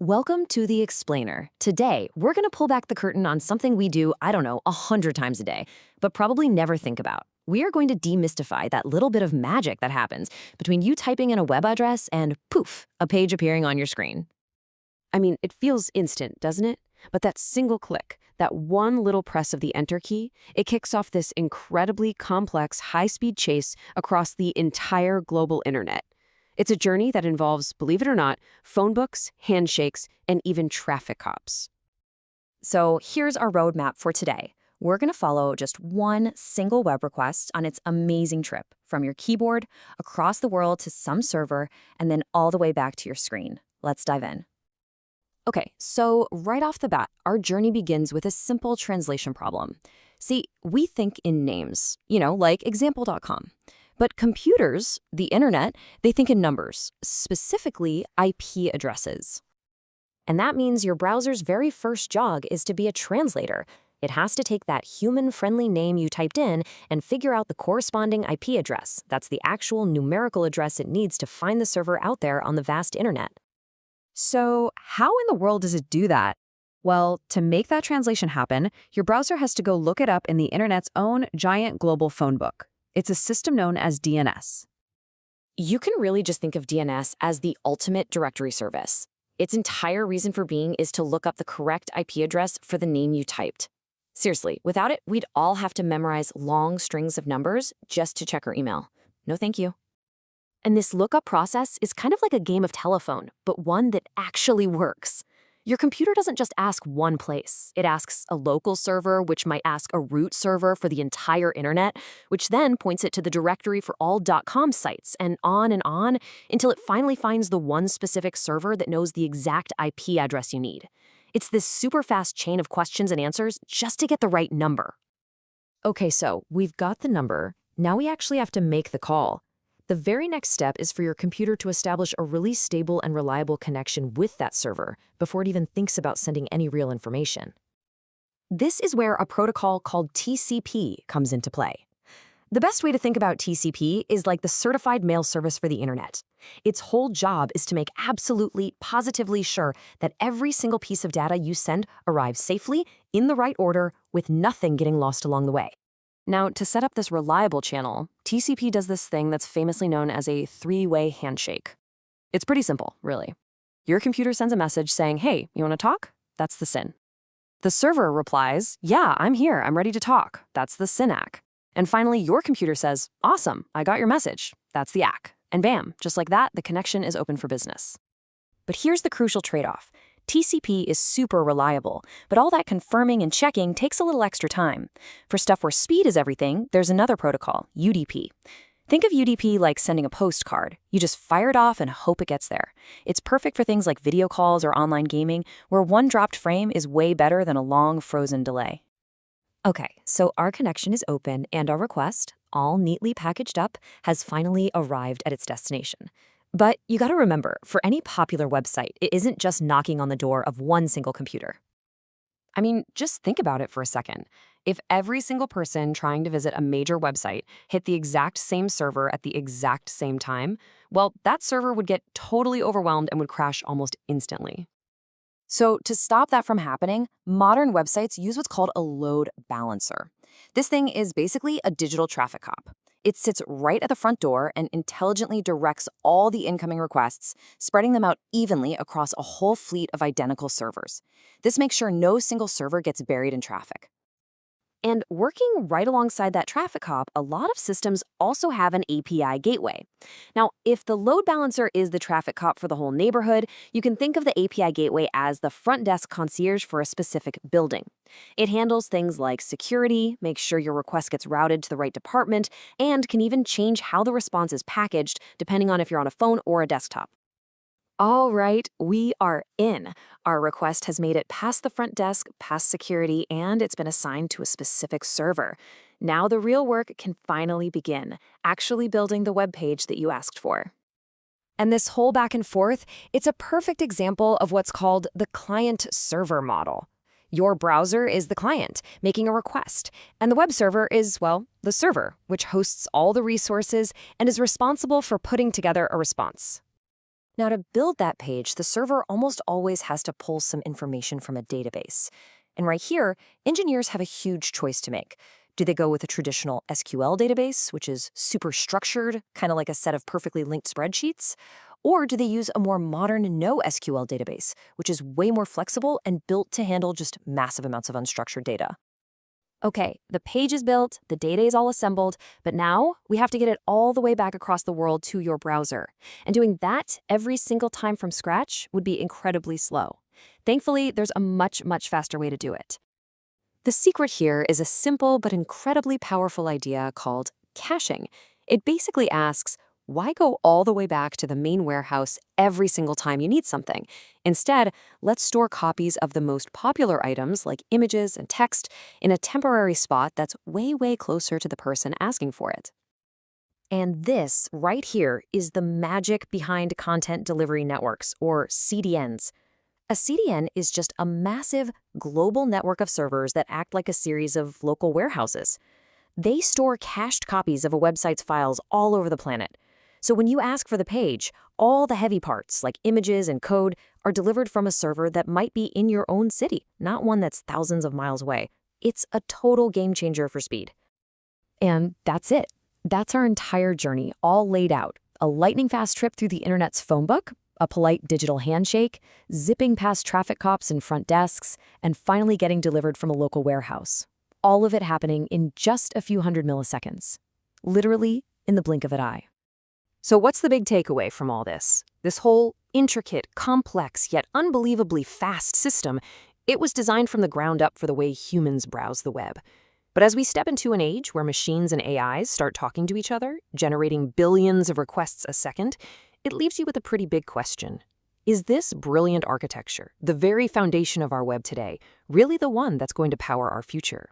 Welcome to The Explainer. Today, we're going to pull back the curtain on something we do, I don't know, 100 times a day, but probably never think about. We are going to demystify that little bit of magic that happens between you typing in a web address and poof, a page appearing on your screen. I mean, it feels instant, doesn't it? But that single click, that one little press of the Enter key, it kicks off this incredibly complex, high-speed chase across the entire global internet. It's a journey that involves, believe it or not, phone books, handshakes, and even traffic cops. So here's our roadmap for today. We're going to follow just one single web request on its amazing trip from your keyboard across the world to some server and then all the way back to your screen. Let's dive in. Okay, so right off the bat, our journey begins with a simple translation problem. See, we think in names, like example.com. But computers, the internet, they think in numbers, specifically IP addresses. And that means your browser's very first job is to be a translator. It has to take that human-friendly name you typed in and figure out the corresponding IP address. That's the actual numerical address it needs to find the server out there on the vast internet. So how in the world does it do that? Well, to make that translation happen, your browser has to go look it up in the internet's own giant global phone book. It's a system known as DNS. You can really just think of DNS as the ultimate directory service. Its entire reason for being is to look up the correct IP address for the name you typed. Seriously, without it, we'd all have to memorize long strings of numbers just to check our email. No thank you. And this lookup process is kind of like a game of telephone, but one that actually works. Your computer doesn't just ask one place. It asks a local server, which might ask a root server for the entire internet, which then points it to the directory for all .com sites, and on until it finally finds the one specific server that knows the exact IP address you need. It's this super fast chain of questions and answers just to get the right number. Okay, so we've got the number. Now we actually have to make the call. The very next step is for your computer to establish a really stable and reliable connection with that server before it even thinks about sending any real information. This is where a protocol called TCP comes into play. The best way to think about TCP is like the certified mail service for the internet. Its whole job is to make absolutely, positively sure that every single piece of data you send arrives safely, in the right order, with nothing getting lost along the way. Now, to set up this reliable channel, TCP does this thing that's famously known as a three-way handshake. It's pretty simple, really. Your computer sends a message saying, hey, you want to talk? That's the SYN. The server replies, yeah, I'm here, I'm ready to talk. That's the SYN-ACK. And finally, your computer says, awesome, I got your message. That's the ACK. And bam, just like that, the connection is open for business. But here's the crucial trade-off. TCP is super reliable, but all that confirming and checking takes a little extra time. For stuff where speed is everything, there's another protocol, UDP. Think of UDP like sending a postcard. You just fire it off and hope it gets there. It's perfect for things like video calls or online gaming, where one dropped frame is way better than a long frozen delay. Okay, so our connection is open and our request, all neatly packaged up, has finally arrived at its destination. But you gotta remember, for any popular website, it isn't just knocking on the door of one single computer. I mean, just think about it for a second. If every single person trying to visit a major website hit the exact same server at the exact same time, well, that server would get totally overwhelmed and would crash almost instantly. So to stop that from happening, modern websites use what's called a load balancer. This thing is basically a digital traffic cop. It sits right at the front door and intelligently directs all the incoming requests, spreading them out evenly across a whole fleet of identical servers. This makes sure no single server gets buried in traffic. And working right alongside that traffic cop, a lot of systems also have an API gateway. Now, if the load balancer is the traffic cop for the whole neighborhood, you can think of the API gateway as the front desk concierge for a specific building. It handles things like security, makes sure your request gets routed to the right department, and can even change how the response is packaged depending on if you're on a phone or a desktop. All right, we are in. Our request has made it past the front desk, past security, and it's been assigned to a specific server. Now the real work can finally begin, actually building the web page that you asked for. And this whole back and forth, it's a perfect example of what's called the client-server model. Your browser is the client, making a request, and the web server is, well, the server, which hosts all the resources and is responsible for putting together a response. Now, to build that page, the server almost always has to pull some information from a database. And right here, engineers have a huge choice to make. Do they go with a traditional SQL database, which is super structured, kind of like a set of perfectly linked spreadsheets? Or do they use a more modern NoSQL database, which is way more flexible and built to handle just massive amounts of unstructured data? Okay, the page is built, the data is all assembled, but now we have to get it all the way back across the world to your browser. And doing that every single time from scratch would be incredibly slow. Thankfully, there's a much, much faster way to do it. The secret here is a simple but incredibly powerful idea called caching. It basically asks, why go all the way back to the main warehouse every single time you need something? Instead, let's store copies of the most popular items, like images and text, in a temporary spot that's way, way closer to the person asking for it. And this, right here, is the magic behind content delivery networks, or CDNs. A CDN is just a massive, global network of servers that act like a series of local warehouses. They store cached copies of a website's files all over the planet. So when you ask for the page, all the heavy parts, like images and code, are delivered from a server that might be in your own city, not one that's thousands of miles away. It's a total game changer for speed. And that's it. That's our entire journey, all laid out. A lightning-fast trip through the internet's phone book, a polite digital handshake, zipping past traffic cops and front desks, and finally getting delivered from a local warehouse. All of it happening in just a few hundred milliseconds. Literally in the blink of an eye. So what's the big takeaway from all this? This whole intricate, complex, yet unbelievably fast system, it was designed from the ground up for the way humans browse the web. But as we step into an age where machines and AIs start talking to each other, generating billions of requests a second, it leaves you with a pretty big question. Is this brilliant architecture, the very foundation of our web today, really the one that's going to power our future?